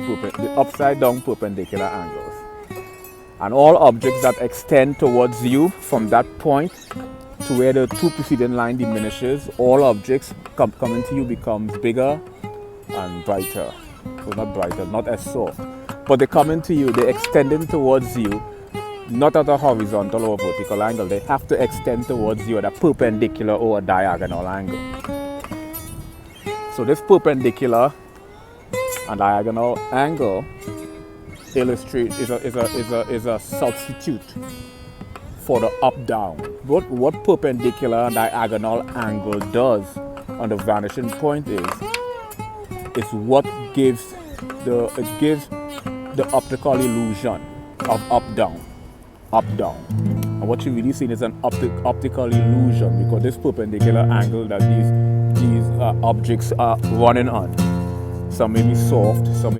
the upside down perpendicular angles. And all objects that extend towards you from that point to where the two preceding line diminishes, all objects coming to you becomes bigger and brighter. So not brighter, not as soft. But they come into you, they're extending towards you, not at a horizontal or vertical angle. They have to extend towards you at a perpendicular or a diagonal angle. So this perpendicular and diagonal angle illustrates is a substitute for the up-down. What perpendicular and diagonal angle does on the vanishing point is what gives the optical illusion of up-down. And what you're really seeing is an optical illusion, because this perpendicular angle that these objects are running on. Some may be soft, some